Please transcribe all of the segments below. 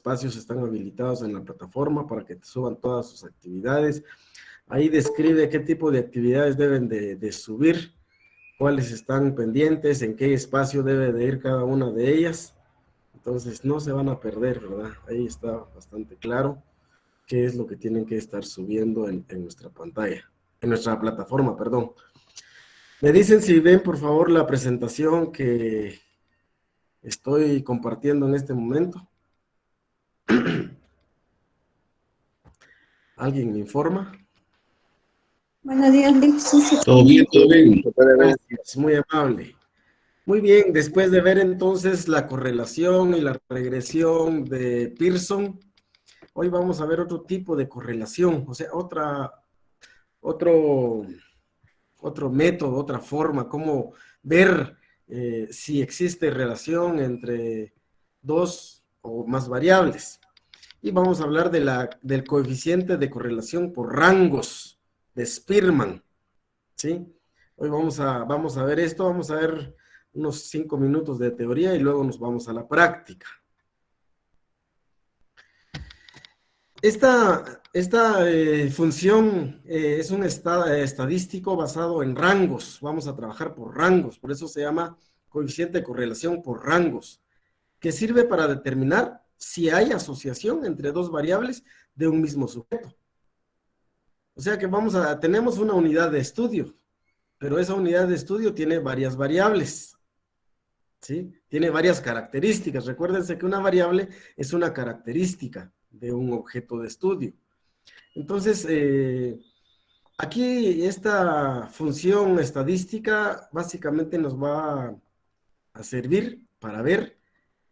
espacios están habilitados en la plataforma para que te suban todas sus actividades. Ahí describe qué tipo de actividades deben de subir, cuáles están pendientes, en qué espacio debe de ir cada una de ellas. Entonces no se van a perder, ¿verdad? Ahí está bastante claro qué es lo que tienen que estar subiendo en nuestra pantalla, en nuestra plataforma, perdón. Me dicen si ven, por favor, la presentación que estoy compartiendo en este momento. ¿Alguien me informa? Buenos días, Lick. Sí, sí. Todo bien, todo bien. Gracias, muy amable. Muy bien, después de ver entonces la correlación y la regresión de Pearson, hoy vamos a ver otro tipo de correlación, o sea, otro método, otra forma, cómo ver si existe relación entre dos o más variables. Y vamos a hablar del coeficiente de correlación por rangos de Spearman, ¿sí? Hoy vamos a ver esto, vamos a ver unos 5 minutos de teoría y luego nos vamos a la práctica. Esta función es un estadístico basado en rangos. Vamos a trabajar por rangos, por eso se llama coeficiente de correlación por rangos, que sirve para determinar si hay asociación entre dos variables de un mismo sujeto. O sea que tenemos una unidad de estudio, pero esa unidad de estudio tiene varias variables, ¿sí? Tiene varias características. Recuérdense que una variable es una característica de un objeto de estudio. Entonces, aquí esta función estadística básicamente nos va a servir para ver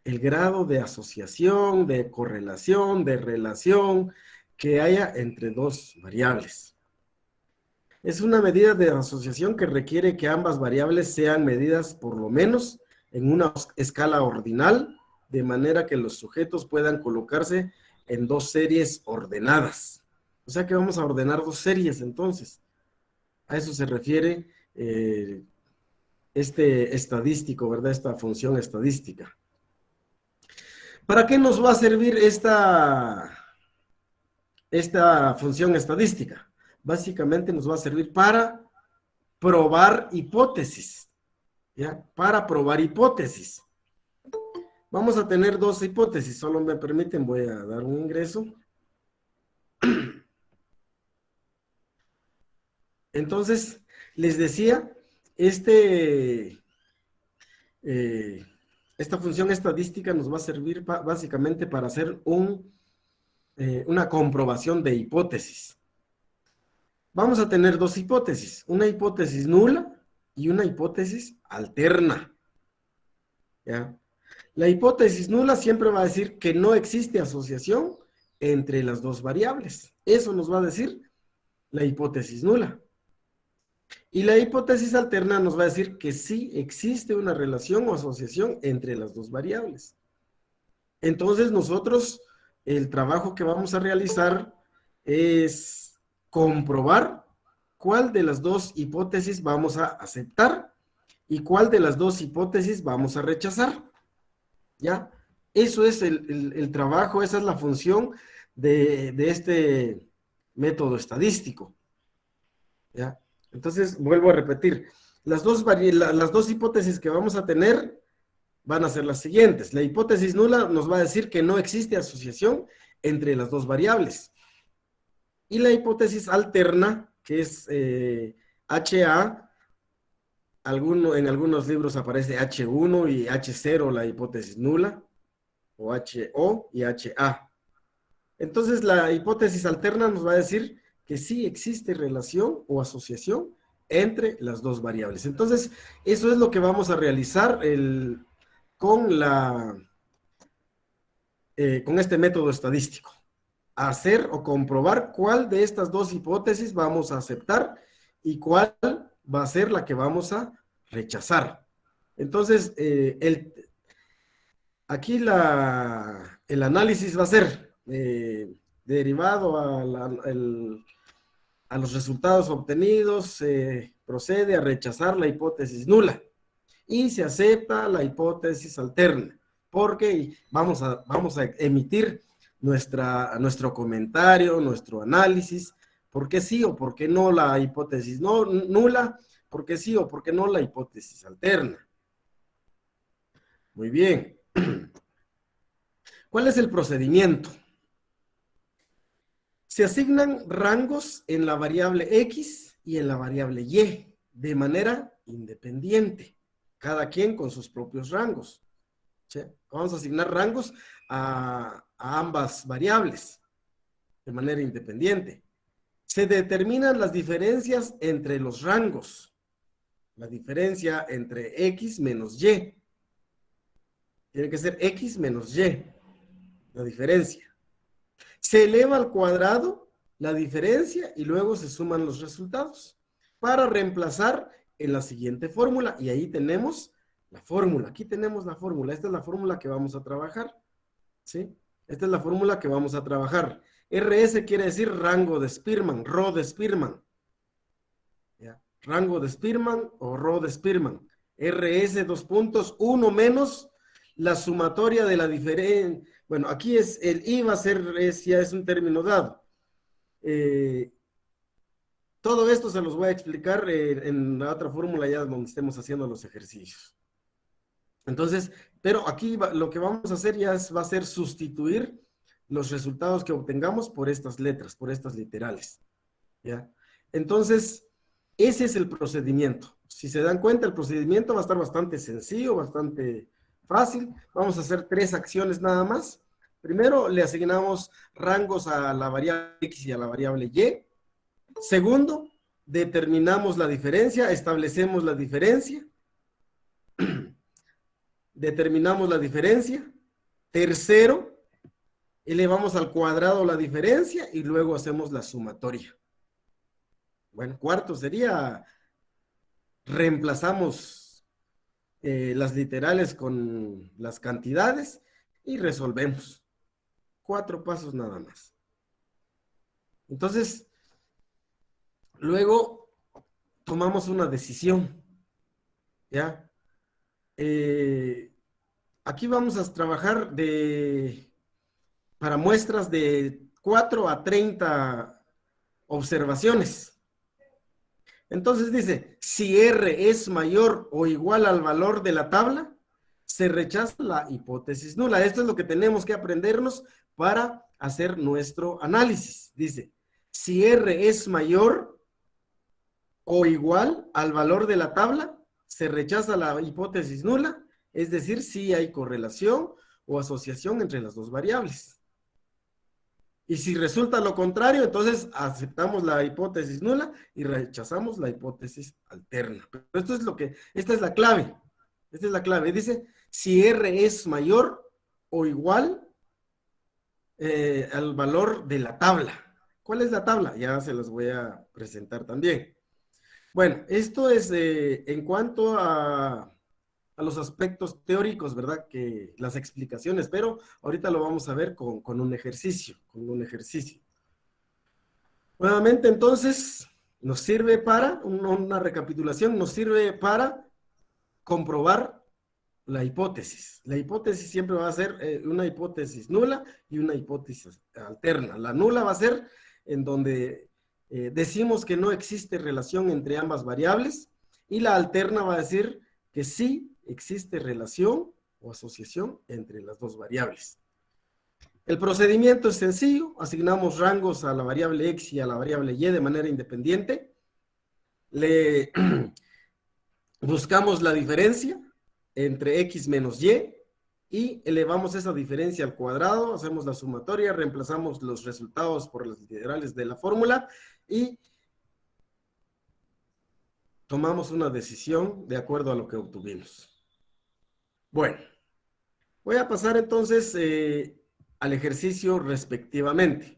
el grado de asociación, de correlación, de relación que haya entre dos variables. Es una medida de asociación que requiere que ambas variables sean medidas por lo menos en una escala ordinal, de manera que los sujetos puedan colocarse en dos series ordenadas. O sea que vamos a ordenar dos series entonces. A eso se refiere este estadístico, ¿verdad? Esta función estadística. ¿Para qué nos va a servir esta función estadística? Básicamente nos va a servir para probar hipótesis, ¿ya? Para probar hipótesis. Vamos a tener dos hipótesis, solo me permiten, voy a dar un ingreso. Entonces, les decía, esta función estadística nos va a servir básicamente para hacer una comprobación de hipótesis. Vamos a tener dos hipótesis, una hipótesis nula y una hipótesis alterna, ¿ya? La hipótesis nula siempre va a decir que no existe asociación entre las dos variables. Eso nos va a decir la hipótesis nula. Y la hipótesis alterna nos va a decir que sí existe una relación o asociación entre las dos variables. Entonces nosotros, el trabajo que vamos a realizar es comprobar cuál de las dos hipótesis vamos a aceptar y cuál de las dos hipótesis vamos a rechazar. ¿Ya? Eso es el trabajo, esa es la función de este método estadístico. ¿Ya? Entonces, vuelvo a repetir, las dos hipótesis que vamos a tener van a ser las siguientes. La hipótesis nula nos va a decir que no existe asociación entre las dos variables. Y la hipótesis alterna, que es HA, en algunos libros aparece H1 y H0, la hipótesis nula, o HO y HA. Entonces, la hipótesis alterna nos va a decir que sí existe relación o asociación entre las dos variables. Entonces, eso es lo que vamos a realizar con este método estadístico. Hacer o comprobar cuál de estas dos hipótesis vamos a aceptar y cuál va a ser la que vamos a rechazar. Entonces, aquí el análisis va a ser derivado a los resultados obtenidos, se procede a rechazar la hipótesis nula y se acepta la hipótesis alterna. porque vamos a emitir nuestro comentario, nuestro análisis, por qué sí o por qué no la hipótesis nula, por qué sí o por qué no la hipótesis alterna. Muy bien. ¿Cuál es el procedimiento? Se asignan rangos en la variable X y en la variable Y de manera independiente, cada quien con sus propios rangos. ¿Sí? Vamos a asignar rangos a ambas variables de manera independiente. Se determinan las diferencias entre los rangos. La diferencia entre X menos Y. Tiene que ser X menos Y. La diferencia. Se eleva al cuadrado la diferencia y luego se suman los resultados para reemplazar en la siguiente fórmula. Y ahí tenemos la fórmula. Aquí tenemos la fórmula. Esta es la fórmula que vamos a trabajar. ¿Sí? Esta es la fórmula que vamos a trabajar. RS quiere decir rango de Spearman, Rho de Spearman. ¿Ya? Rango de Spearman o Rho de Spearman. RS, 1 menos la sumatoria de la diferencia. Bueno, aquí es el I va a ser, ya es un término dado. Todo esto se los voy a explicar en la otra fórmula ya donde estemos haciendo los ejercicios. Entonces, pero aquí lo que vamos a hacer va a ser sustituir los resultados que obtengamos por estas letras, por estas literales. ¿Ya? Entonces, ese es el procedimiento. Si se dan cuenta, el procedimiento va a estar bastante sencillo, bastante fácil. Vamos a hacer 3 acciones nada más. Primero, le asignamos rangos a la variable X y a la variable Y. Segundo, determinamos la diferencia, establecemos la diferencia. Determinamos la diferencia. Tercero, elevamos al cuadrado la diferencia y luego hacemos la sumatoria. Bueno, cuarto sería, reemplazamos las literales con las cantidades y resolvemos. 4 pasos nada más. Entonces, luego tomamos una decisión. ¿Ya? Aquí vamos a trabajar para muestras de 4 a 30 observaciones. Entonces dice, si R es mayor o igual al valor de la tabla, se rechaza la hipótesis nula. Esto es lo que tenemos que aprendernos para hacer nuestro análisis. Dice, si R es mayor o igual al valor de la tabla, se rechaza la hipótesis nula, es decir, si hay correlación o asociación entre las dos variables. Y si resulta lo contrario, entonces aceptamos la hipótesis nula y rechazamos la hipótesis alterna. Pero esta es la clave. Esta es la clave. Dice, si R es mayor o igual al valor de la tabla. ¿Cuál es la tabla? Ya se las voy a presentar también. Bueno, esto es en cuanto a los aspectos teóricos, ¿verdad? Que las explicaciones, pero ahorita lo vamos a ver con un ejercicio, Nuevamente, entonces, nos sirve para, una recapitulación, nos sirve para comprobar la hipótesis. La hipótesis siempre va a ser una hipótesis nula y una hipótesis alterna. La nula va a ser en donde decimos que no existe relación entre ambas variables y la alterna va a decir que sí existe relación o asociación entre las dos variables. El procedimiento es sencillo, asignamos rangos a la variable X y a la variable Y de manera independiente. Le buscamos la diferencia entre X menos Y y elevamos esa diferencia al cuadrado, hacemos la sumatoria, reemplazamos los resultados por las literales de la fórmula y tomamos una decisión de acuerdo a lo que obtuvimos. Bueno, voy a pasar entonces al ejercicio respectivamente.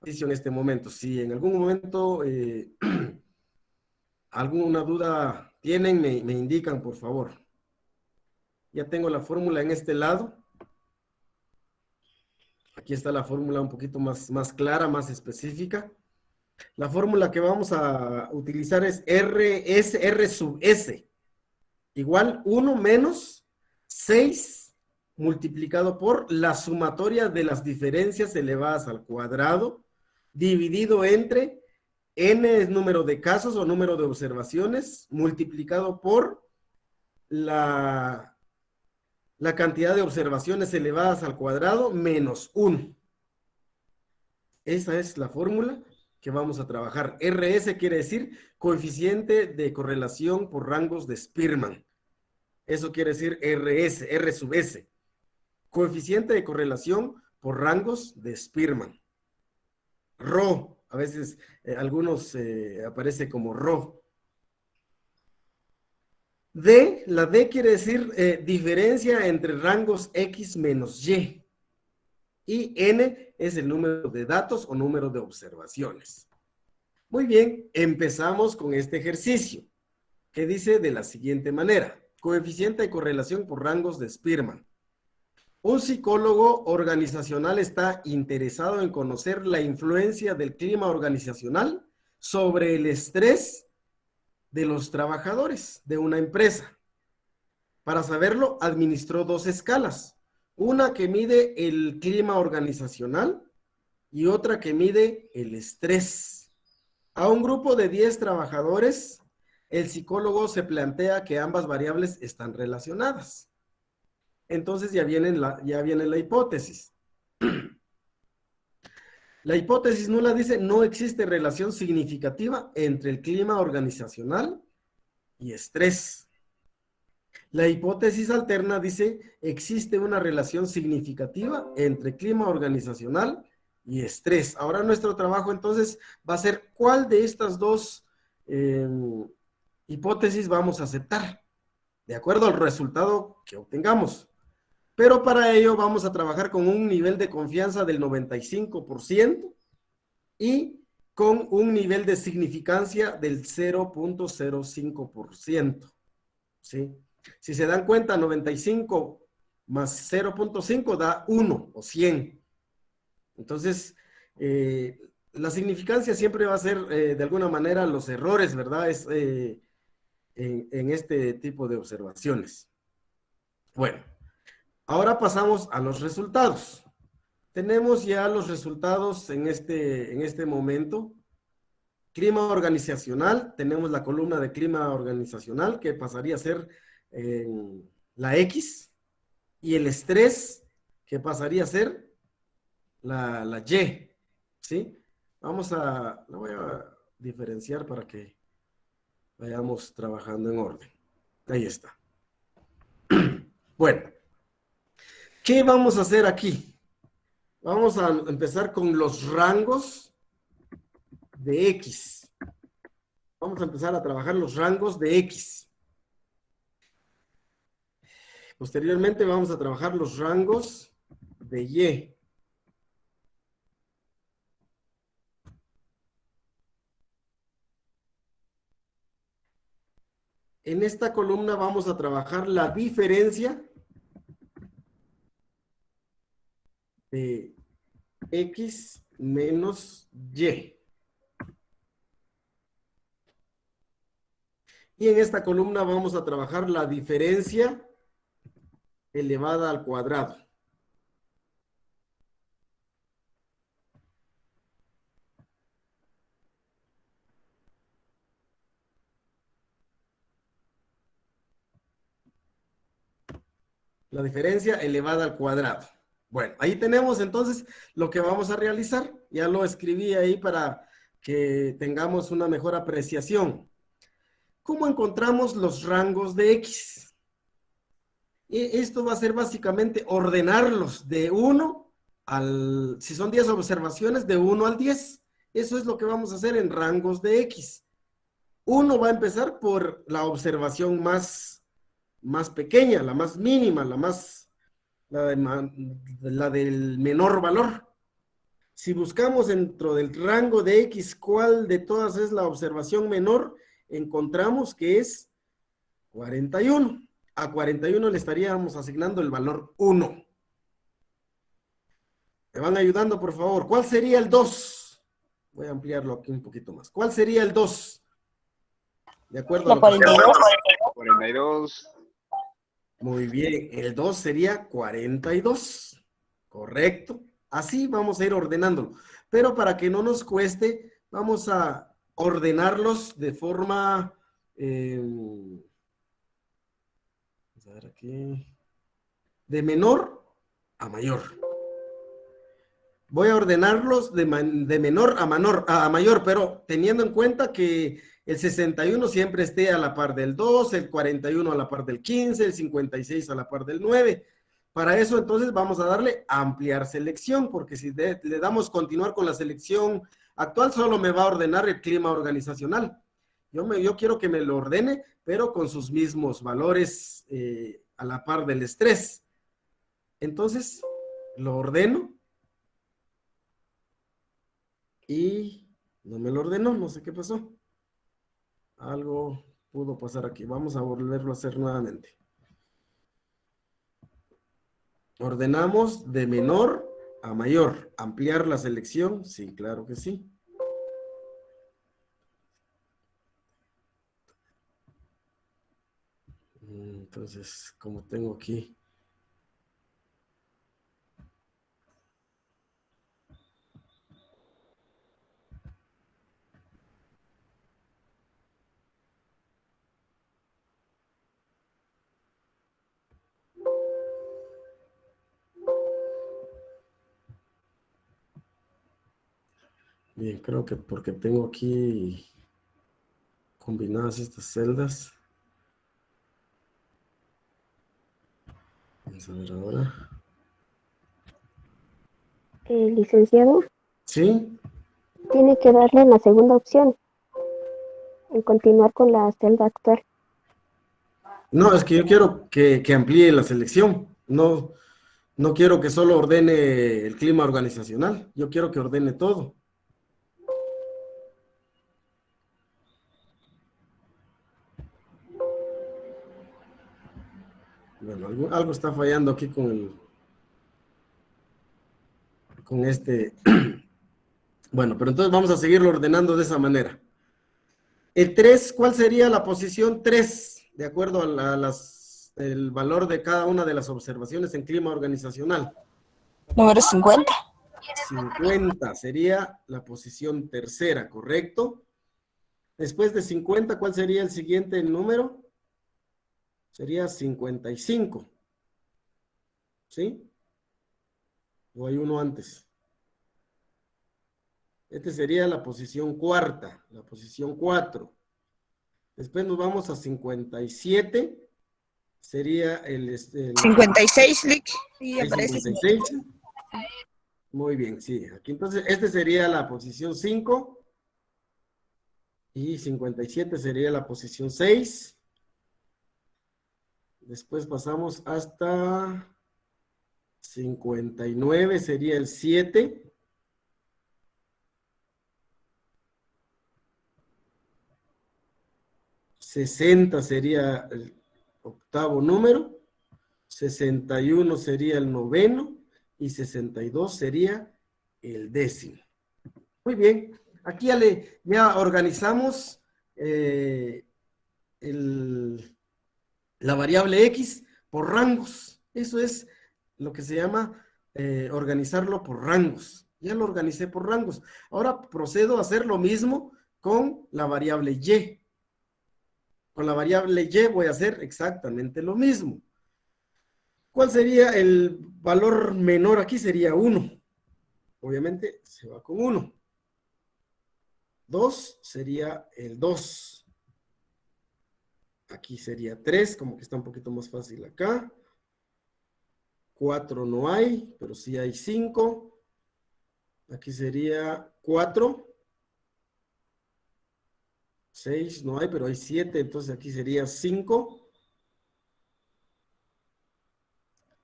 En este momento, si en algún momento alguna duda tienen, me indican, por favor. Ya tengo la fórmula en este lado. Aquí está la fórmula un poquito más clara, más específica. La fórmula que vamos a utilizar es R sub S igual 1 menos 6 multiplicado por la sumatoria de las diferencias elevadas al cuadrado, dividido entre n es número de casos o número de observaciones, multiplicado por la cantidad de observaciones elevadas al cuadrado menos 1. Esa es la fórmula que vamos a trabajar. RS quiere decir coeficiente de correlación por rangos de Spearman. Eso quiere decir RS, R sub S. Coeficiente de correlación por rangos de Spearman. Rho, a veces algunos aparece como Rho. D, la D quiere decir diferencia entre rangos X menos Y. Y N es el número de datos o número de observaciones. Muy bien, empezamos con este ejercicio, que dice de la siguiente manera. Coeficiente de correlación por rangos de Spearman. Un psicólogo organizacional está interesado en conocer la influencia del clima organizacional sobre el estrés de los trabajadores de una empresa. Para saberlo, administró 2 escalas. Una que mide el clima organizacional y otra que mide el estrés. A un grupo de 10 trabajadores, el psicólogo se plantea que ambas variables están relacionadas. Entonces ya viene la hipótesis. La hipótesis nula dice, no existe relación significativa entre el clima organizacional y estrés. La hipótesis alterna dice, existe una relación significativa entre clima organizacional y estrés. Ahora nuestro trabajo entonces va a ser cuál de estas dos hipótesis vamos a aceptar, de acuerdo al resultado que obtengamos. Pero para ello vamos a trabajar con un nivel de confianza del 95% y con un nivel de significancia del 0.05%. ¿Sí? Si se dan cuenta, 95 más 0.5 da 1 o 100. Entonces, la significancia siempre va a ser, de alguna manera, los errores, ¿verdad? En este tipo de observaciones. Bueno, ahora pasamos a los resultados. Tenemos ya los resultados en este momento. Clima organizacional, tenemos la columna de clima organizacional que pasaría a ser la X, y el estrés que pasaría a ser la Y, ¿sí? La voy a diferenciar para que vayamos trabajando en orden. Ahí está. Bueno, ¿qué vamos a hacer aquí? Vamos a empezar con los rangos de X. Vamos a empezar a trabajar los rangos de X. Posteriormente vamos a trabajar los rangos de Y. En esta columna vamos a trabajar la diferencia de X menos Y. Y en esta columna vamos a trabajar la diferencia elevada al cuadrado. La diferencia elevada al cuadrado. Bueno, ahí tenemos entonces lo que vamos a realizar. Ya lo escribí ahí para que tengamos una mejor apreciación. ¿Cómo encontramos los rangos de X? Y esto va a ser básicamente ordenarlos de 1 al... Si son 10 observaciones, de 1 al 10. Eso es lo que vamos a hacer en rangos de X. Uno va a empezar por la observación más pequeña, la más mínima, la del menor valor. Si buscamos dentro del rango de X cuál de todas es la observación menor, encontramos que es 41. A 41 le estaríamos asignando el valor 1. ¿Me van ayudando, por favor? ¿Cuál sería el 2? Voy a ampliarlo aquí un poquito más. ¿Cuál sería el 2? De acuerdo a La lo que... 42. 42. Muy bien, el 2 sería 42. Correcto. Así vamos a ir ordenándolo. Pero para que no nos cueste, vamos a ordenarlos de forma... vamos a ver aquí. De menor a mayor. Voy a ordenarlos de menor a mayor, pero teniendo en cuenta que el 61 siempre esté a la par del 2, el 41 a la par del 15, el 56 a la par del 9. Para eso, entonces, vamos a darle ampliar selección, porque si le damos continuar con la selección actual, solo me va a ordenar el clima organizacional. Yo quiero que me lo ordene, pero con sus mismos valores a la par del estrés. Entonces, lo ordeno. Y no me lo ordenó, no sé qué pasó. Algo pudo pasar aquí. Vamos a volverlo a hacer nuevamente. Ordenamos de menor a mayor. ¿Ampliar la selección? Sí, claro que sí. Entonces, como tengo aquí... Bien, creo que porque tengo aquí combinadas estas celdas. Vamos a ver ahora. Licenciado, ¿Sí? tiene que darle en la segunda opción, en continuar con la celda actual. No, es que yo quiero que amplíe la selección. No, no quiero que solo ordene el clima organizacional. Yo quiero que ordene todo. Bueno, algo está fallando aquí con este. Bueno, pero entonces vamos a seguirlo ordenando de esa manera. El 3, ¿cuál sería la posición 3? De acuerdo a el valor de cada una de las observaciones en clima organizacional. Número 50. 50 sería la posición tercera, ¿correcto? Después de 50, ¿cuál sería el siguiente número? Sería 55. ¿Sí? ¿O hay uno antes? Este sería la posición cuarta, la posición 4. Después nos vamos a 57. Sería el 56, Lick. Y aparece 56. Muy bien, sí. Aquí entonces, este sería la posición 5. Y 57 sería la posición 6. Después pasamos hasta 59, sería el 7. 60 sería el octavo número. 61 sería el noveno. Y 62 sería el décimo. Muy bien. Aquí ya organizamos la variable X por rangos. Eso es lo que se llama organizarlo por rangos. Ya lo organicé por rangos. Ahora procedo a hacer lo mismo con la variable Y. Con la variable Y voy a hacer exactamente lo mismo. ¿Cuál sería el valor menor aquí? Sería 1. Obviamente se va con 1. 2 sería el 2. Aquí sería 3, como que está un poquito más fácil acá. 4 no hay, pero sí hay 5. Aquí sería 4. 6 no hay, pero hay 7, entonces aquí sería 5.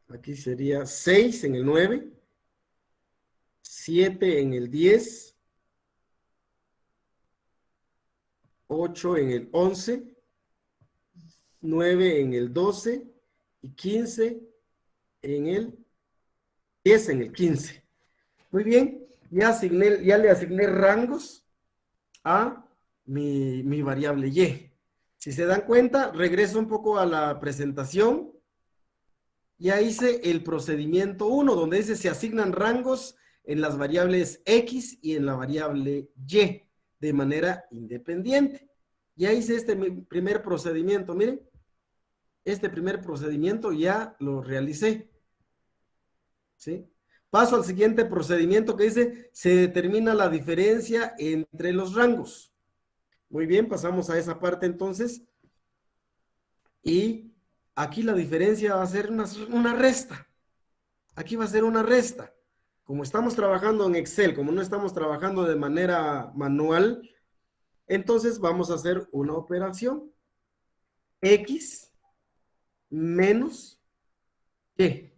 Aquí sería 6 en el 9. 7 en el 10. 8 en el 11. 9 en el 12. Y 15 en el 10 en el 15. Muy bien, ya le asigné rangos a mi variable Y. Si se dan cuenta, regreso un poco a la presentación Ya hice el procedimiento 1, donde dice se asignan rangos en las variables X y en la variable Y de manera independiente. Ya hice este primer procedimiento, miren. Este primer procedimiento ya lo realicé. ¿Sí? Paso al siguiente procedimiento que dice se determina la diferencia entre los rangos. Muy bien, pasamos a esa parte entonces. Y aquí la diferencia va a ser una resta. Aquí va a ser una resta. Como estamos trabajando en Excel, como no estamos trabajando de manera manual, entonces vamos a hacer una operación. X menos Y.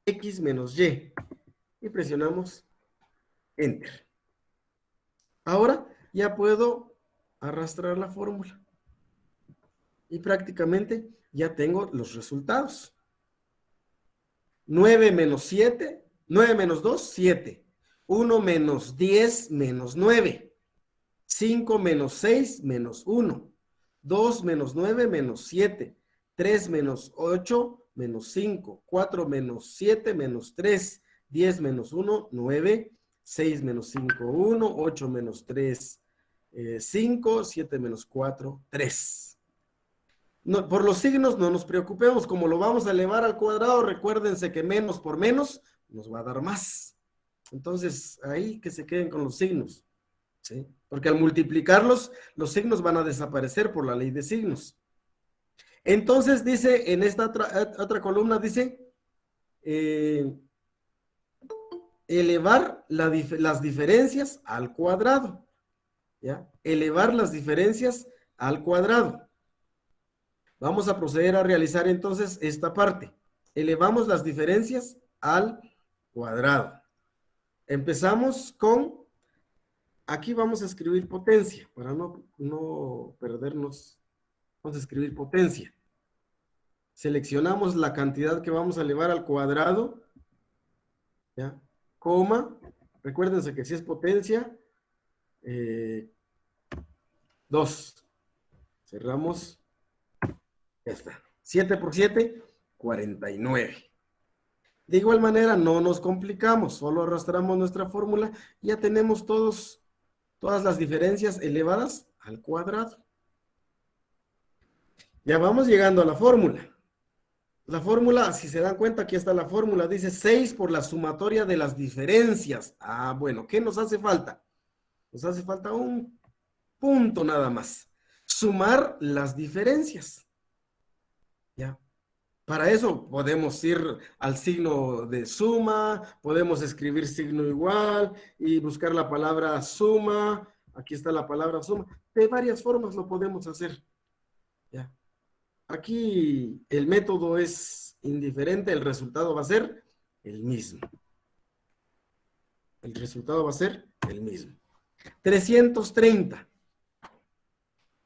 X menos Y. Y presionamos Enter. Ahora ya puedo arrastrar la fórmula. Y prácticamente ya tengo los resultados. 9 menos 7, 9 menos 2, 7. 1 menos 10 menos 9. 5 menos 6 menos 1. 2 menos 9 menos 7. 3 menos 8 menos 5. 4 menos 7 menos 3. 10 menos 1, 9. 6 menos 5, 1. 8 menos 3, 5. 7 menos 4, 3. No, por los signos no nos preocupemos, como lo vamos a elevar al cuadrado, recuérdense que menos por menos nos va a dar más. Entonces, ahí que se queden con los signos, ¿sí? Porque al multiplicarlos, los signos van a desaparecer por la ley de signos. Entonces, dice, en esta otra columna, dice, elevar las diferencias al cuadrado, ¿ya? Elevar las diferencias al cuadrado. Vamos a proceder a realizar entonces esta parte. Elevamos las diferencias al cuadrado. Empezamos con, aquí vamos a escribir potencia, para no perdernos, vamos a escribir potencia. Seleccionamos la cantidad que vamos a elevar al cuadrado, ¿ya? Coma, recuérdense que si es potencia, 2. Cerramos. Ya está. 7 por 7, 49. De igual manera, no nos complicamos, solo arrastramos nuestra fórmula y ya tenemos todas las diferencias elevadas al cuadrado. Ya vamos llegando a la fórmula. La fórmula, si se dan cuenta, aquí está la fórmula, dice 6 por la sumatoria de las diferencias. Ah, bueno, ¿qué nos hace falta? Nos hace falta un punto nada más. Sumar las diferencias. ¿Ya? Para eso podemos ir al signo de suma, podemos escribir signo igual y buscar la palabra suma. Aquí está la palabra suma. De varias formas lo podemos hacer. ¿Ya? Aquí el método es indiferente, el resultado va a ser el mismo. El resultado va a ser el mismo. 330.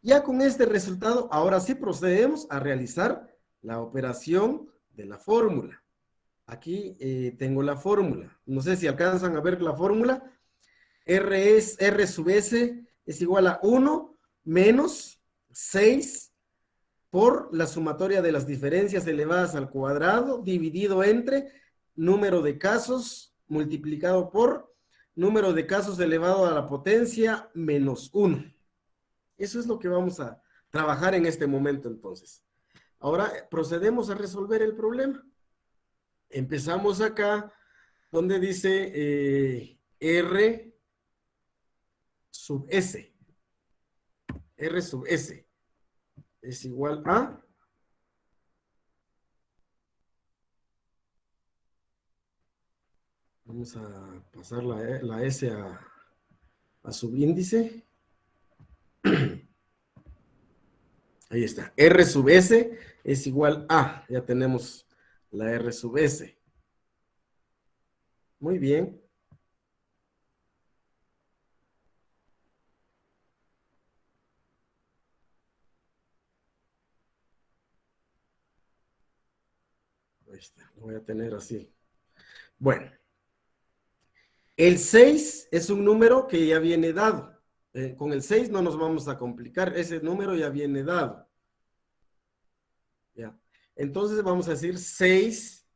Ya con este resultado, ahora sí procedemos a realizar la operación de la fórmula. Aquí tengo la fórmula. No sé si alcanzan a ver la fórmula. R sub S es igual a 1 menos 6 por la sumatoria de las diferencias elevadas al cuadrado dividido entre número de casos multiplicado por número de casos elevado a la potencia menos 1. Eso es lo que vamos a trabajar en este momento entonces. Ahora procedemos a resolver el problema. Empezamos acá donde dice R sub S. R sub S es igual a... Vamos a pasar la S a subíndice. Ahí está. R sub S es igual a. Ya tenemos la R sub S. Muy bien. Ahí está. Lo voy a tener así. Bueno. El 6 es un número que ya viene dado. Con el 6 no nos vamos a complicar. Ese número ya viene dado. ¿Ya? Entonces vamos a decir 6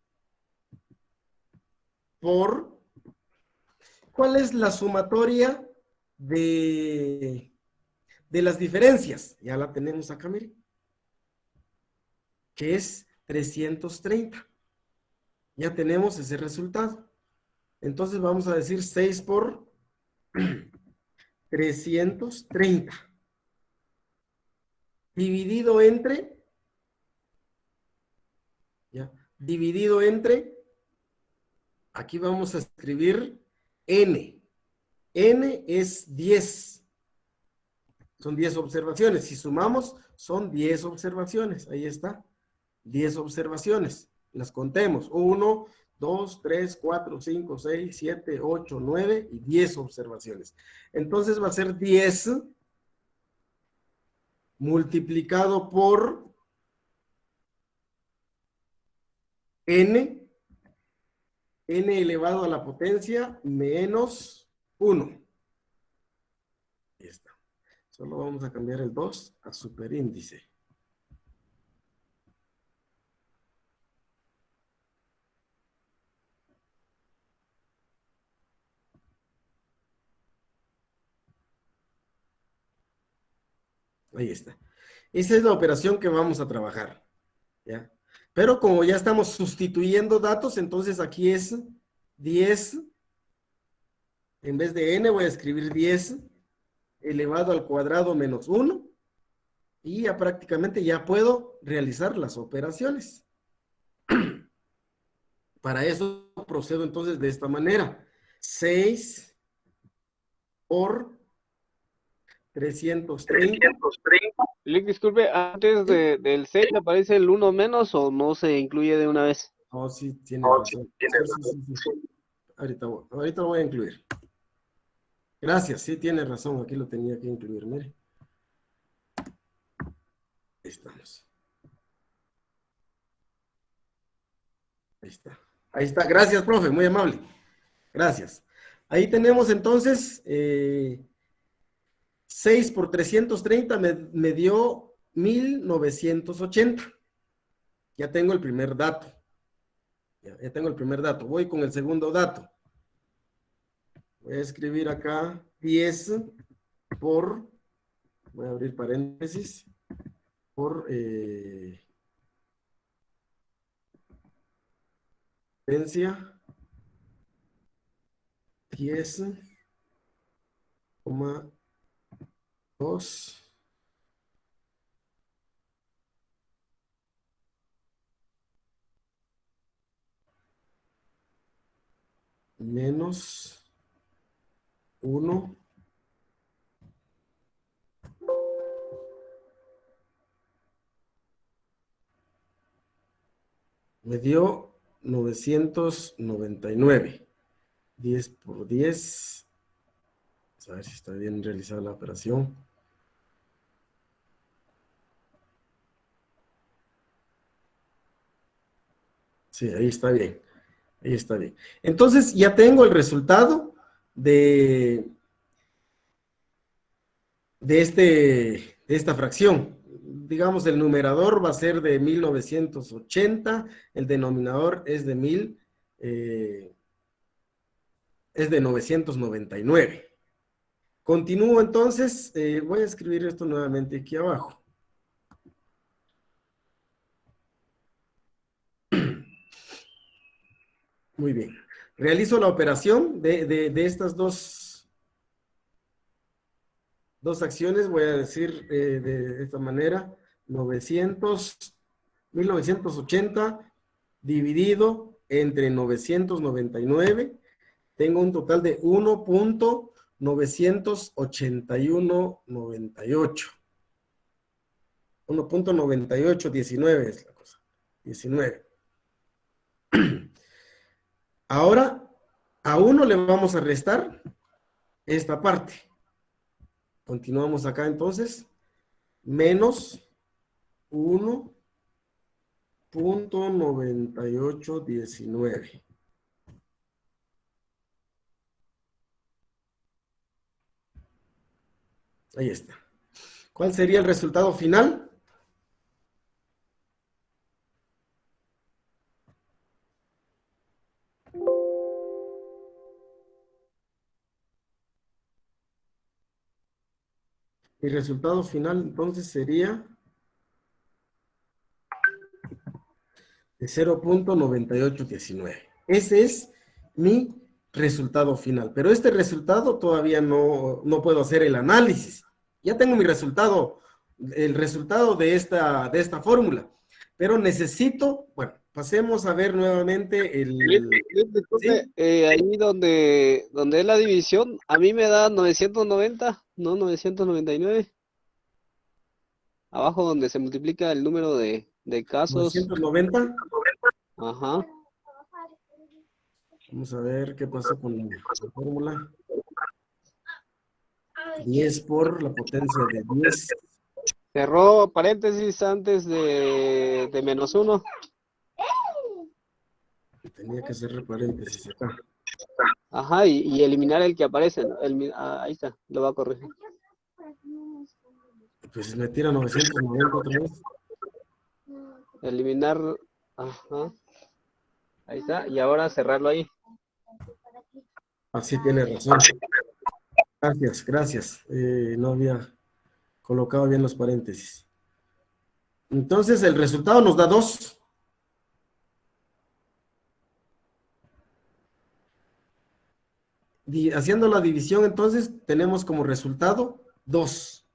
por... ¿Cuál es la sumatoria de las diferencias? Ya la tenemos acá, miren. Que es 330. Ya tenemos ese resultado. Entonces vamos a decir 6 por 330. Dividido entre, ya, dividido entre, aquí vamos a escribir n. N es 10. Son 10 observaciones. Si sumamos, son 10 observaciones. Ahí está. 10 observaciones. Las contemos. 1, 2, 3, 4, 5, 6, 7, 8, 9 y 10 observaciones. Entonces va a ser 10 multiplicado por n elevado a la potencia menos 1. Ahí está. Solo vamos a cambiar el 2 a superíndice. Ahí está. Esa es la operación que vamos a trabajar. ¿Ya? Pero como ya estamos sustituyendo datos, entonces aquí es 10. En vez de n voy a escribir 10 elevado al cuadrado menos 1. Y ya prácticamente ya puedo realizar las operaciones. Para eso procedo entonces de esta manera. 6 por 330. Lick, disculpe, antes del 6 aparece el 1 menos o no se incluye de una vez. Oh, sí, tiene razón. Sí. Ahorita lo voy a incluir. Gracias, sí, tiene razón. Aquí lo tenía que incluir, mire. Ahí estamos. Ahí está. Ahí está. Gracias, profe. Muy amable. Gracias. Ahí tenemos entonces 6 por 330 me dio 1980. Ya tengo el primer dato. Ya tengo el primer dato. Voy con el segundo dato. Voy a escribir acá 10 por, voy a abrir paréntesis, por potencia 10,2 menos 1 me dio 999. 10 por 10. Vamos a ver si está bien realizada la operación. Sí, ahí está bien. Ahí está bien. Entonces ya tengo el resultado de esta fracción. Digamos, el numerador va a ser de 1980, el denominador es de 999. Continúo entonces, voy a escribir esto nuevamente aquí abajo. Muy bien. Realizo la operación de estas dos acciones. Voy a decir de esta manera, 1980 dividido entre 999. Tengo un total de 1.98198. 1.9819 es la cosa. 19. Ahora, a 1 le vamos a restar esta parte. Continuamos acá entonces. Menos 1.9819. Ahí está. ¿Cuál sería el resultado final? Mi resultado final entonces sería de 0.9819. Ese es mi resultado final. Pero este resultado todavía no puedo hacer el análisis. Ya tengo mi resultado, el resultado de esta fórmula. Pero necesito, bueno, pasemos a ver nuevamente Disculpe, ¿sí? Ahí donde es la división, a mí me da 990, no 999. Abajo donde se multiplica el número de casos. 990. Ajá. Vamos a ver qué pasó con la fórmula. 10 por la potencia de 10. Cerró paréntesis antes de menos uno. Tenía que cerrar paréntesis acá. Ajá, y eliminar el que aparece, ¿no? Ahí está, lo va a corregir. Pues me tira 990 otra vez. Eliminar, ajá, ahí está, y ahora cerrarlo ahí. Así tiene razón. Gracias, gracias. No había colocado bien los paréntesis. Entonces el resultado nos da 2. Haciendo la división, entonces tenemos como resultado 2.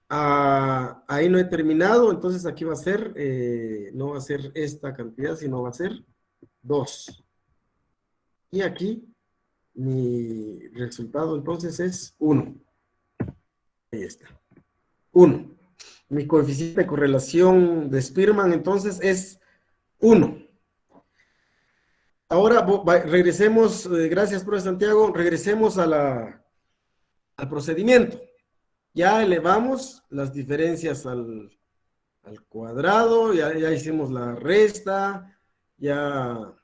Ahí no he terminado, entonces aquí va a ser, no va a ser esta cantidad, sino va a ser 2. Y aquí mi resultado entonces es 1. Ahí está. 1. Mi coeficiente de correlación de Spearman entonces es 1. Ahora regresemos, gracias, profesor Santiago, regresemos al procedimiento. Ya elevamos las diferencias al cuadrado, ya hicimos la resta, ya,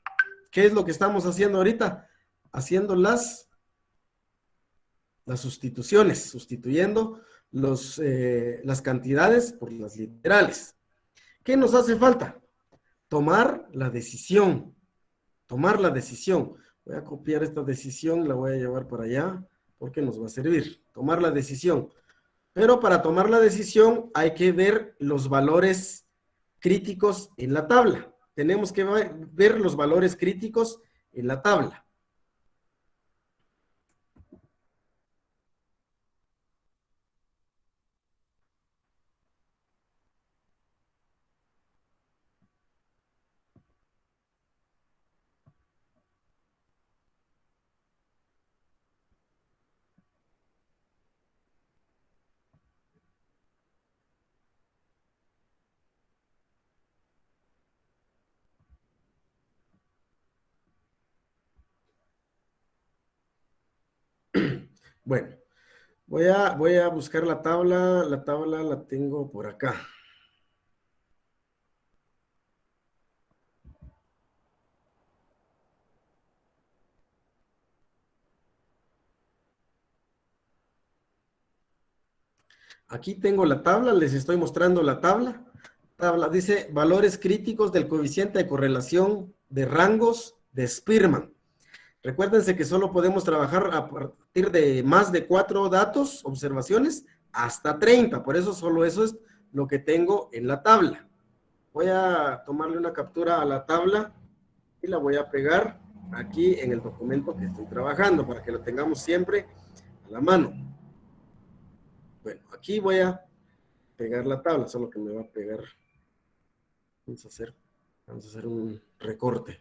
¿qué es lo que estamos haciendo ahorita? Haciendo las sustituciones, sustituyendo las cantidades por las literales. ¿Qué nos hace falta? Tomar la decisión. Tomar la decisión. Voy a copiar esta decisión, la voy a llevar para allá, porque nos va a servir. Tomar la decisión. Pero para tomar la decisión hay que ver los valores críticos en la tabla. Tenemos que ver los valores críticos en la tabla. Bueno, voy a buscar la tabla la tengo por acá. Aquí tengo la tabla, les estoy mostrando la tabla. Tabla dice valores críticos del coeficiente de correlación de rangos de Spearman. Recuérdense que solo podemos trabajar a partir de más de 4 datos, observaciones, hasta 30. Por eso solo eso es lo que tengo en la tabla. Voy a tomarle una captura a la tabla y la voy a pegar aquí en el documento que estoy trabajando para que lo tengamos siempre a la mano. Bueno, aquí voy a pegar la tabla, solo que me va a pegar. Vamos a hacer un recorte.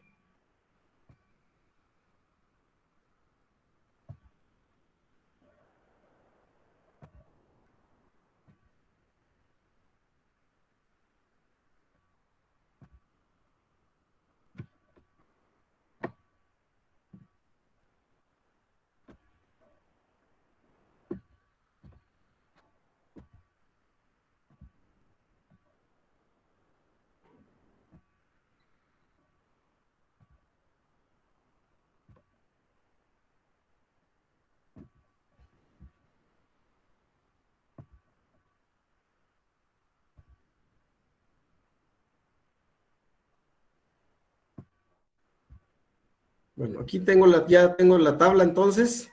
Bueno, aquí tengo ya tengo la tabla entonces.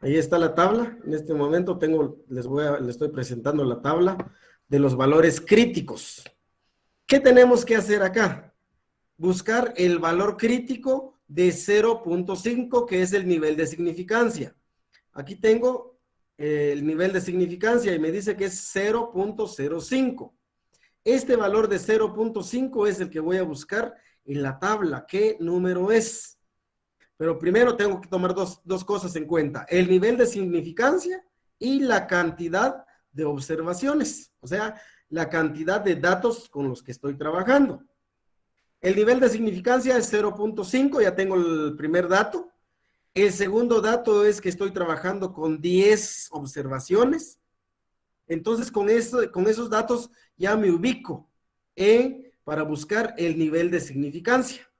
Ahí está la tabla. En este momento les estoy presentando la tabla de los valores críticos. ¿Qué tenemos que hacer acá? Buscar el valor crítico de 0.5, que es el nivel de significancia. Aquí tengo el nivel de significancia y me dice que es 0.05. Este valor de 0.5 es el que voy a buscar en la tabla. ¿Qué número es? Pero primero tengo que tomar dos cosas en cuenta. El nivel de significancia y la cantidad de observaciones. O sea, la cantidad de datos con los que estoy trabajando. El nivel de significancia es 0.5, ya tengo el primer dato. El segundo dato es que estoy trabajando con 10 observaciones. Entonces, con esos datos ya me ubico para buscar el nivel de significancia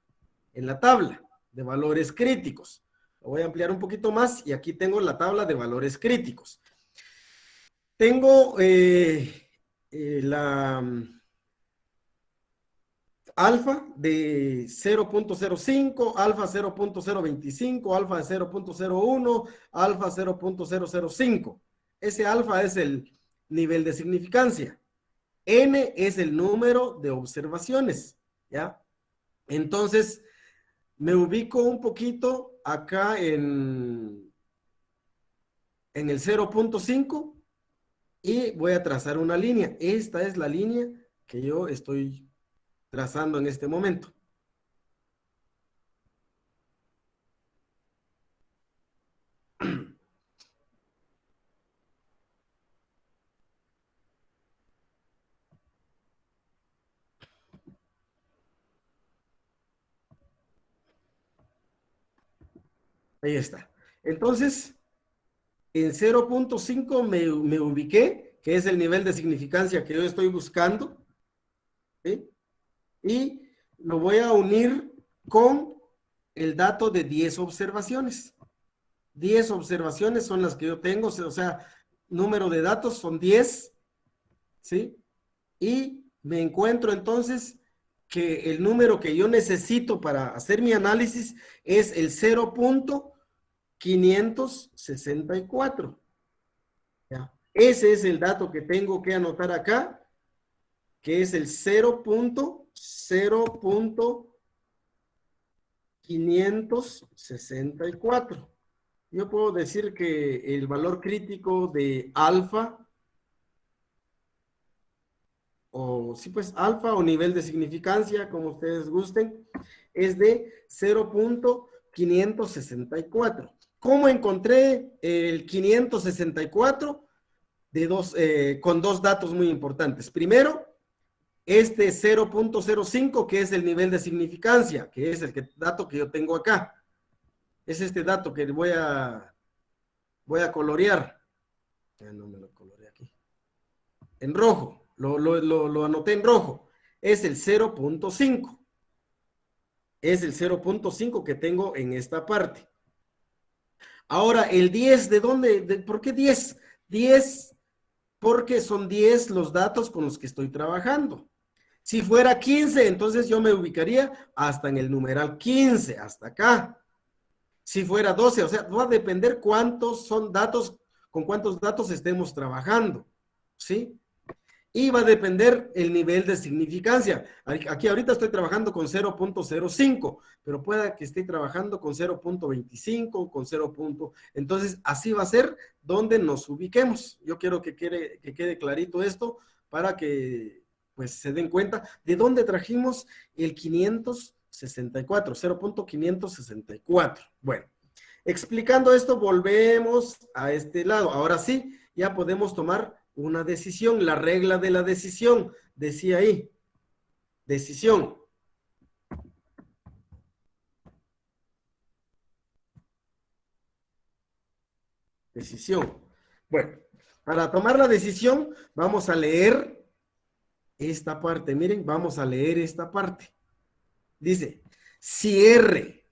en la tabla de valores críticos. Lo voy a ampliar un poquito más y aquí tengo la tabla de valores críticos. Tengo la alfa de 0.05, alfa 0.025, alfa de 0.01, alfa 0.005. Ese alfa es el nivel de significancia. N es el número de observaciones, ¿ya? Entonces, me ubico un poquito acá en el 0.5 y voy a trazar una línea. Esta es la línea que yo estoy trazando en este momento. Ahí está. Entonces, en 0.5 me ubiqué, que es el nivel de significancia que yo estoy buscando, ¿sí? Y lo voy a unir con el dato de 10 observaciones. 10 observaciones son las que yo tengo, o sea, número de datos son 10, ¿sí? Y me encuentro entonces que el número que yo necesito para hacer mi análisis es el 0.564. ¿Ya? Ese es el dato que tengo que anotar acá, que es el 0.564. Yo puedo decir que el valor crítico de alfa, o sí, pues alfa o nivel de significancia, como ustedes gusten, es de 0.564. ¿Cómo encontré el 564? Con dos datos muy importantes. Primero, este 0.05, que es el nivel de significancia, que es el dato que yo tengo acá. Es este dato que voy a colorear. Ya no me lo coloreé aquí. En rojo. Lo anoté en rojo. Es el 0.5. Es el 0.5 que tengo en esta parte. Ahora, el 10, ¿de dónde? ¿Por qué 10? 10 porque son 10 los datos con los que estoy trabajando. Si fuera 15, entonces yo me ubicaría hasta en el numeral 15, hasta acá. Si fuera 12, o sea, va a depender cuántos son datos, con cuántos datos estemos trabajando, ¿sí? Y va a depender el nivel de significancia. Aquí ahorita estoy trabajando con 0.05, pero pueda que esté trabajando con 0.25, con 0. Entonces, así va a ser donde nos ubiquemos. Yo quiero que quede clarito esto para que pues se den cuenta de dónde trajimos el 564, 0.564. Bueno, explicando esto, volvemos a este lado. Ahora sí, ya podemos tomar una decisión, la regla de la decisión, decía ahí, decisión. Decisión. Bueno, para tomar la decisión, vamos a leer esta parte. Miren, vamos a leer esta parte. Dice, si R,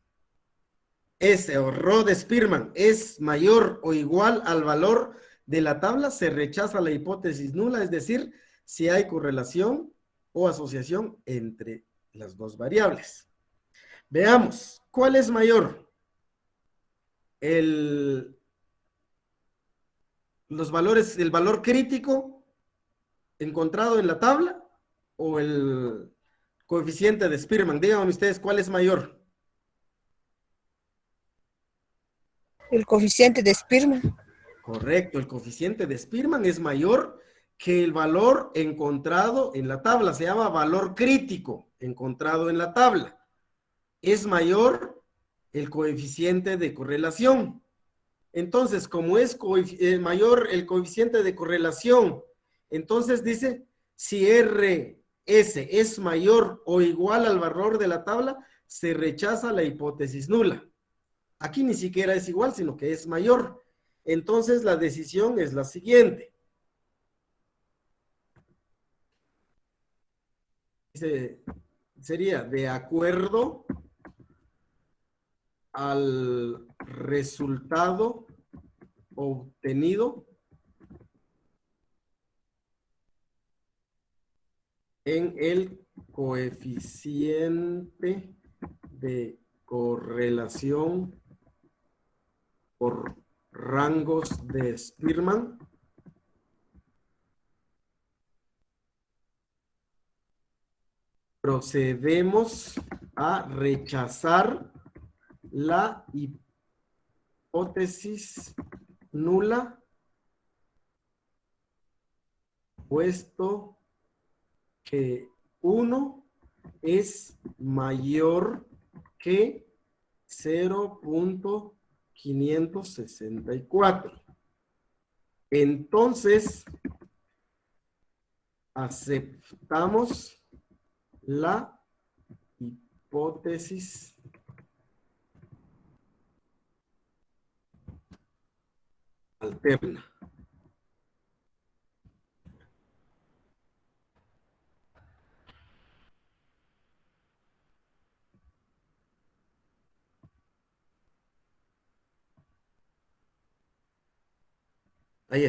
S o Rho de Spearman es mayor o igual al valor de la tabla, se rechaza la hipótesis nula, es decir, si hay correlación o asociación entre las dos variables. Veamos, ¿cuál es mayor? El los valores, el valor crítico encontrado en la tabla o el coeficiente de Spearman. Díganme ustedes cuál es mayor. El coeficiente de Spearman. Correcto, el coeficiente de Spearman es mayor que el valor encontrado en la tabla. Se llama valor crítico encontrado en la tabla. Es mayor el coeficiente de correlación. Entonces, como es mayor el coeficiente de correlación, entonces dice, si RS es mayor o igual al valor de la tabla, se rechaza la hipótesis nula. Aquí ni siquiera es igual, sino que es mayor. Entonces, la decisión es la siguiente. Sería de acuerdo al resultado obtenido en el coeficiente de correlación por rangos de Spearman, procedemos a rechazar la hipótesis nula, puesto que 1 es mayor que 0.564. Entonces, aceptamos la hipótesis alterna. Ahí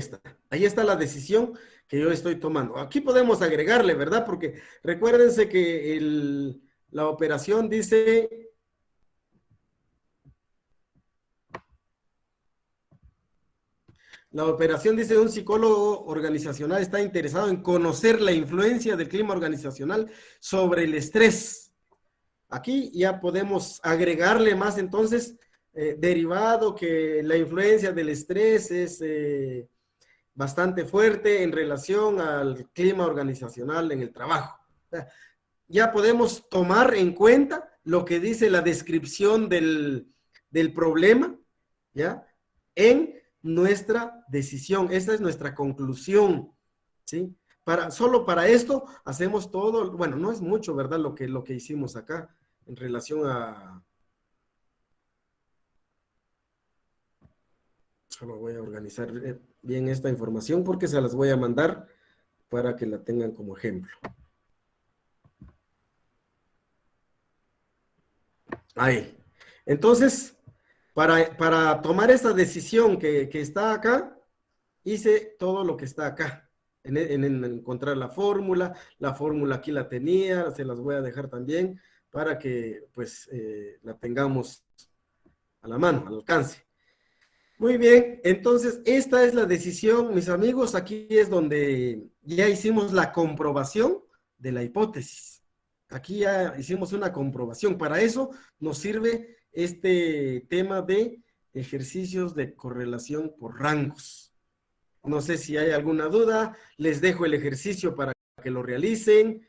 está la decisión que yo estoy tomando. Aquí podemos agregarle, ¿verdad? Porque recuérdense que la operación dice... La operación dice, un psicólogo organizacional está interesado en conocer la influencia del clima organizacional sobre el estrés. Aquí ya podemos agregarle más entonces, derivado que la influencia del estrés es bastante fuerte en relación al clima organizacional en el trabajo. O sea, ya podemos tomar en cuenta lo que dice la descripción del problema, ¿ya? En nuestra decisión. Esa es nuestra conclusión, ¿sí? Solo para esto hacemos todo, bueno, no es mucho, ¿verdad? Lo que hicimos acá en relación a... Solo voy a organizar bien esta información porque se las voy a mandar para que la tengan como ejemplo. Ahí. Entonces, para tomar esta decisión que está acá, hice todo lo que está acá. En encontrar la fórmula aquí la tenía, se las voy a dejar también para que pues la tengamos a la mano, al alcance. Muy bien, entonces esta es la decisión, mis amigos. Aquí es donde ya hicimos la comprobación de la hipótesis. Aquí ya hicimos una comprobación. Para eso nos sirve este tema de ejercicios de correlación por rangos. No sé si hay alguna duda. Les dejo el ejercicio para que lo realicen.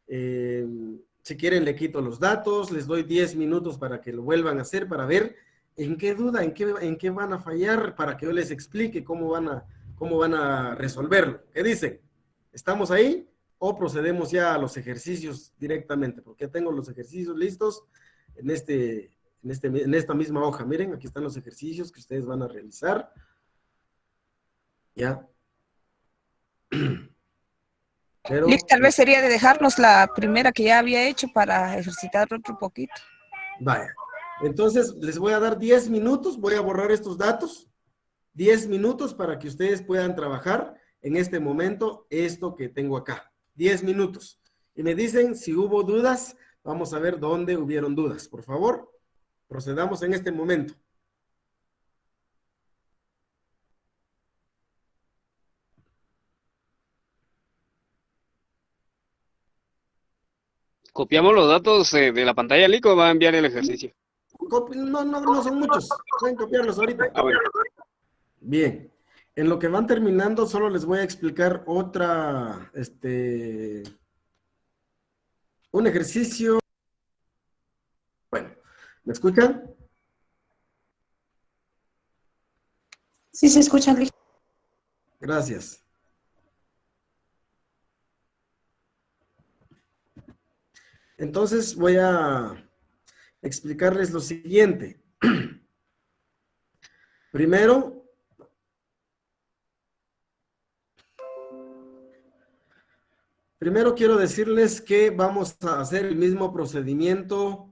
Si quieren le quito los datos. Les doy 10 minutos para que lo vuelvan a hacer para ver en qué duda, en qué van a fallar, para que yo les explique cómo van a resolverlo. ¿Qué dicen? ¿Estamos ahí? ¿O procedemos ya a los ejercicios directamente? Porque ya tengo los ejercicios listos en esta misma hoja. Miren, aquí están los ejercicios que ustedes van a realizar. ¿Ya? Pero, Lick, tal vez sería de dejarnos la primera que ya había hecho para ejercitar otro poquito. vaya. Entonces, les voy a dar 10 minutos. Voy a borrar estos datos. 10 minutos para que ustedes puedan trabajar en este momento esto que tengo acá. 10 minutos. Y me dicen si hubo dudas. Vamos a ver dónde hubieron dudas. Por favor, procedamos en este momento. Copiamos los datos de la pantalla, Lico, va a enviar el ejercicio. No son muchos. Pueden copiarlos ahorita. Ah, bueno. Bien. En lo que van terminando, solo les voy a explicar un ejercicio. Bueno, ¿me escuchan? Sí, se escucha. Gracias. Entonces voy a explicarles lo siguiente. Primero, quiero decirles que vamos a hacer el mismo procedimiento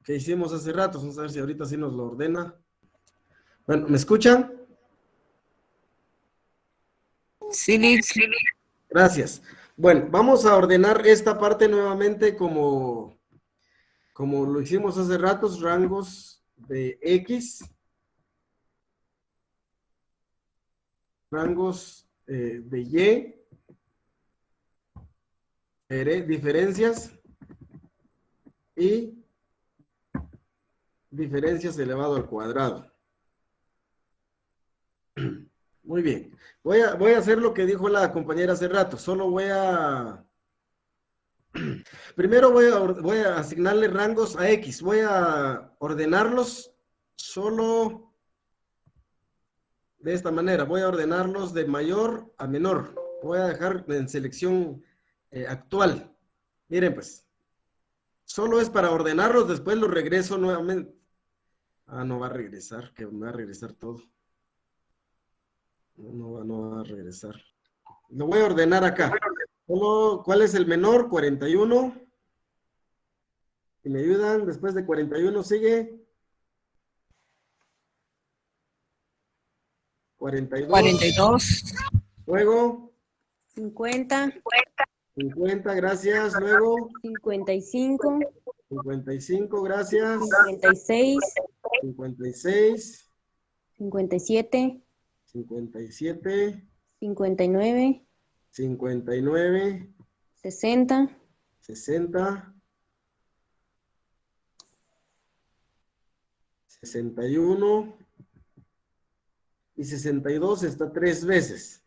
que hicimos hace rato. Vamos a ver si ahorita sí nos lo ordena. Bueno, ¿me escuchan? Sí, Lick. Gracias. Bueno, vamos a ordenar esta parte nuevamente como lo hicimos hace ratos, rangos de X, rangos de Y, diferencias y diferencias elevado al cuadrado. Muy bien. Voy a hacer lo que dijo la compañera hace rato. Solo primero voy a asignarle rangos a X. Voy a ordenarlos solo de esta manera. Voy a ordenarlos de mayor a menor. Voy a dejar en selección actual. Miren pues. Solo es para ordenarlos, después los regreso nuevamente. Ah, no va a regresar, que me va a regresar todo. No va a regresar. Lo voy a ordenar acá. ¿Cuál es el menor? 41. Si me ayudan, después de 41 sigue. 42. 42. Luego. 50. 50, gracias. Luego. 55. 55, gracias. 56. 56. 57. 57. 59. 59. 60. 60. 61. Y 62 está 3 veces.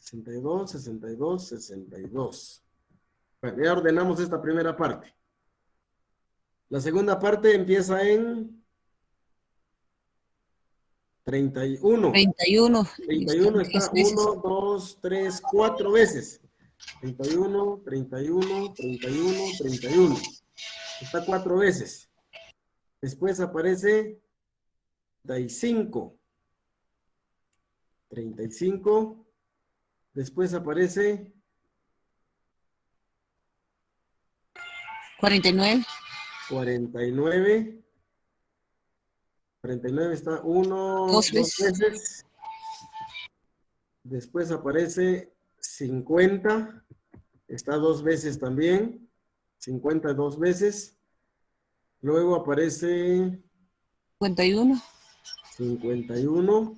62, 62, 62. Bueno, ya ordenamos esta primera parte. La segunda parte empieza en 31. 31. 31 está 1, 2, 3, 4 veces. 31, 31, 31, 31. Está 4 veces. Después aparece 35. 35. Después aparece 49. 49. 49 está 1, 2 veces. Después aparece 50. Está 2 veces también. 50 2 veces. Luego aparece 51. 51.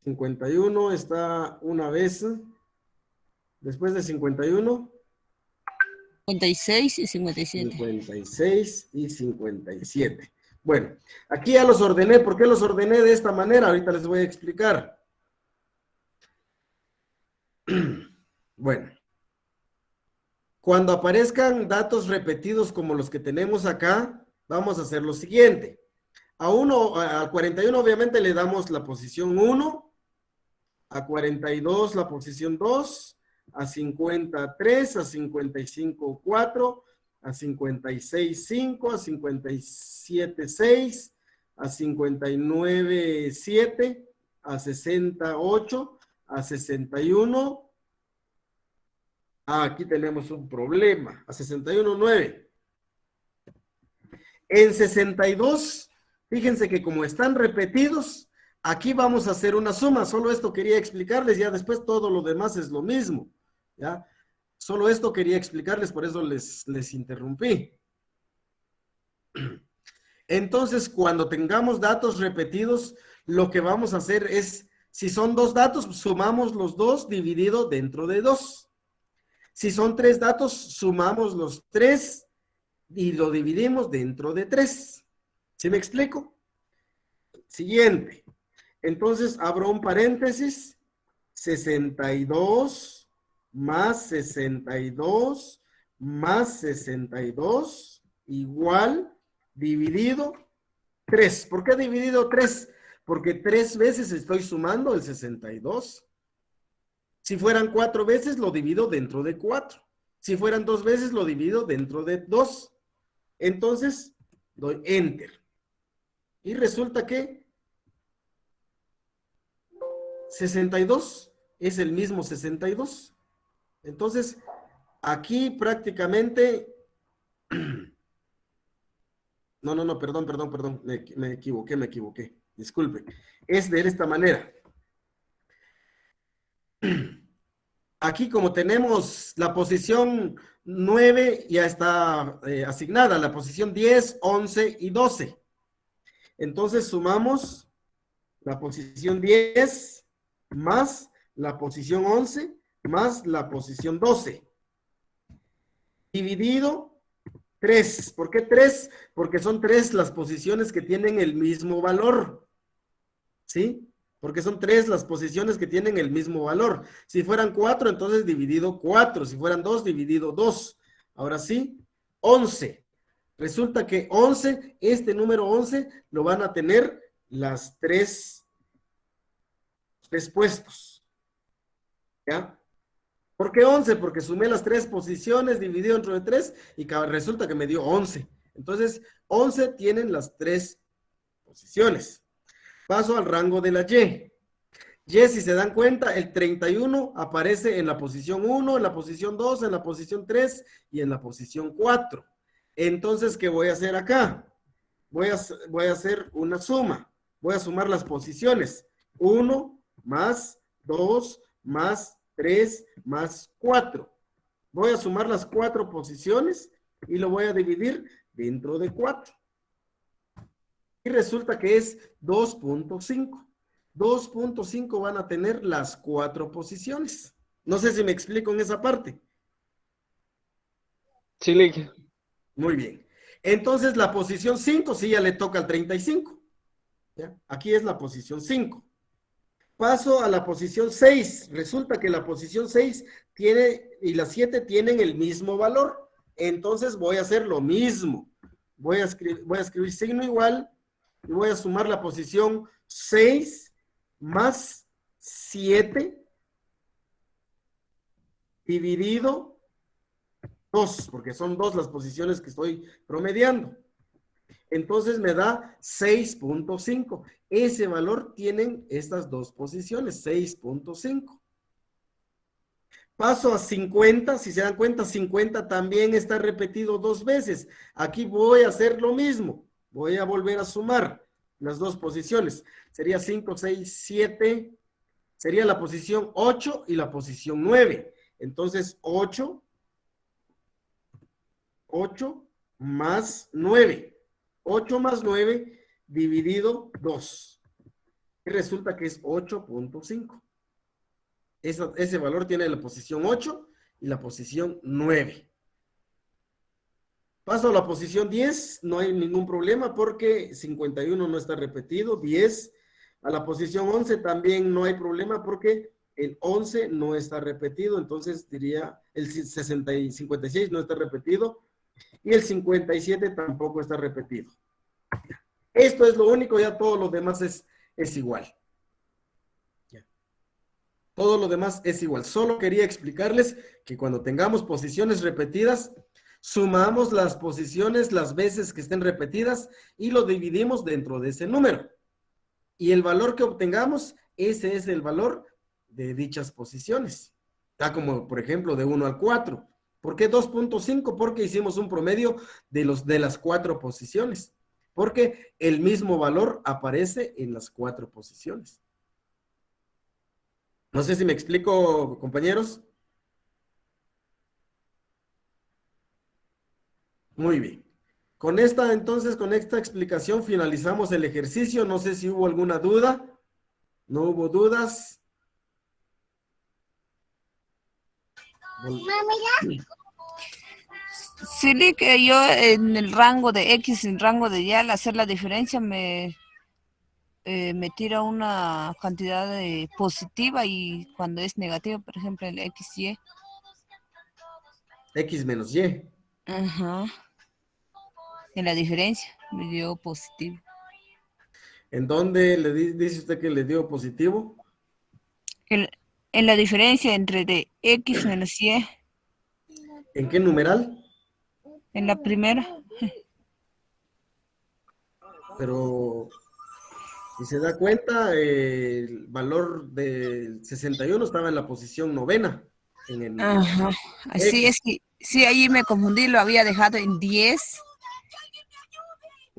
51 está una vez. Después de 51. 56 y 57. 56 y 57. Bueno, aquí ya los ordené. ¿Por qué los ordené de esta manera? Ahorita les voy a explicar. Bueno, cuando aparezcan datos repetidos como los que tenemos acá, vamos a hacer lo siguiente. A 41 obviamente le damos la posición 1, a 42 la posición 2, a 53, a 55, 4, a 56, 5, a 57, 6, a 59, 7, a 68, a 61. Aquí tenemos un problema. A 61, 9. En 62, fíjense que como están repetidos, aquí vamos a hacer una suma. Solo esto quería explicarles, ya después todo lo demás es lo mismo. ¿Ya? Solo esto quería explicarles, por eso les interrumpí. Entonces, cuando tengamos datos repetidos, lo que vamos a hacer es, si son 2 datos, sumamos los 2 dividido dentro de 2. Si son 3 datos, sumamos los 3 y lo dividimos dentro de 3. ¿Sí me explico? Siguiente. Entonces, abro un paréntesis. 62 más 62 más 62 igual dividido 3. ¿Por qué dividido 3? Porque 3 veces estoy sumando el 62. Si fueran 4 veces, lo divido dentro de 4. Si fueran 2 veces, lo divido dentro de 2. Entonces, doy Enter. Y resulta que 62 es el mismo 62. Entonces, aquí prácticamente... No, perdón. Me equivoqué. Disculpe. Es de esta manera. Aquí como tenemos la posición 9 ya está asignada, la posición 10, 11 y 12. Entonces sumamos la posición 10 más la posición 11 más la posición 12. Dividido 3. ¿Por qué 3? Porque son 3 las posiciones que tienen el mismo valor. ¿Sí? Porque son 3 las posiciones que tienen el mismo valor. Si fueran 4, entonces dividido 4. Si fueran 2, dividido 2. Ahora sí, 11. Resulta que 11, este número 11, lo van a tener las 3 puestos. ¿Ya? ¿Por qué 11? Porque sumé las 3 posiciones, dividido entre 3, y resulta que me dio 11. Entonces, 11 tienen las 3 posiciones. Paso al rango de la Y. Y, si se dan cuenta, el 31 aparece en la posición 1, en la posición 2, en la posición 3 y en la posición 4. Entonces, ¿qué voy a hacer acá? Voy a hacer una suma. Voy a sumar las posiciones. 1 más 2 más 3 más 4. Voy a sumar las 4 posiciones y lo voy a dividir dentro de 4. Y resulta que es 2.5. 2.5 van a tener las 4 posiciones. No sé si me explico en esa parte. Sí, Lick. Muy bien. Entonces la posición 5 sí ya le toca al 35. ¿Ya? Aquí es la posición 5. Paso a la posición 6. Resulta que la posición 6 tiene y la 7 tienen el mismo valor. Entonces voy a hacer lo mismo. Voy a escribir signo igual y voy a sumar la posición 6 más 7 dividido 2, porque son 2 las posiciones que estoy promediando. Entonces me da 6.5. Ese valor tienen estas 2 posiciones, 6.5. Paso a 50, si se dan cuenta, 50 también está repetido 2 veces. Aquí voy a hacer lo mismo. Voy a volver a sumar las 2 posiciones. Sería 5, 6, 7. Sería la posición 8 y la posición 9. Entonces 8 más 9. 8 más 9 dividido 2. Y resulta que es 8.5. Ese valor tiene la posición 8 y la posición 9. Paso a la posición 10, no hay ningún problema porque 51 no está repetido, 10. A la posición 11 también no hay problema porque el 11 no está repetido, entonces diría el 56 no está repetido y el 57 tampoco está repetido. Esto es lo único, ya todo lo demás es igual. Todo lo demás es igual. Solo quería explicarles que cuando tengamos posiciones repetidas, sumamos las posiciones las veces que estén repetidas y lo dividimos dentro de ese número. Y el valor que obtengamos, ese es el valor de dichas posiciones. Está como, por ejemplo, de 1 al 4. ¿Por qué 2.5? Porque hicimos un promedio de las 4 posiciones. Porque el mismo valor aparece en las 4 posiciones. No sé si me explico, compañeros. Muy bien. Con esta explicación finalizamos el ejercicio. No sé si hubo alguna duda. ¿No hubo dudas? Sí, que yo en el rango de X, en el rango de Y, al hacer la diferencia me tira una cantidad positiva y cuando es negativa, por ejemplo, el XY. X menos Y. Ajá. En la diferencia me dio positivo. ¿En dónde dice usted que le dio positivo? En la diferencia entre de X menos Y, ¿En qué numeral? en la primera. Pero si se da cuenta, el valor del 61 estaba en la posición 9ª. En el Ajá. Así es que, sí, ahí me confundí, lo había dejado en 10.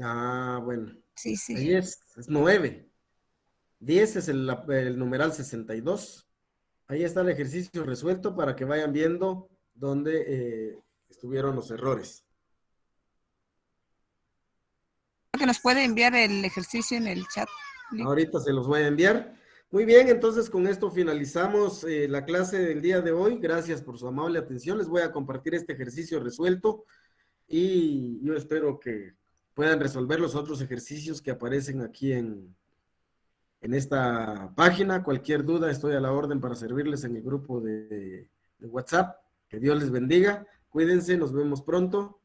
Ah, bueno. Sí, sí. Ahí es 9. 10 es el numeral 62. Ahí está el ejercicio resuelto para que vayan viendo dónde estuvieron los errores. Que nos puede enviar el ejercicio en el chat. Ahorita se los voy a enviar. Muy bien, entonces con esto finalizamos la clase del día de hoy. Gracias por su amable atención. Les voy a compartir este ejercicio resuelto y yo espero que puedan resolver los otros ejercicios que aparecen aquí en esta página. Cualquier duda, estoy a la orden para servirles en el grupo de WhatsApp. Que Dios les bendiga. Cuídense, nos vemos pronto.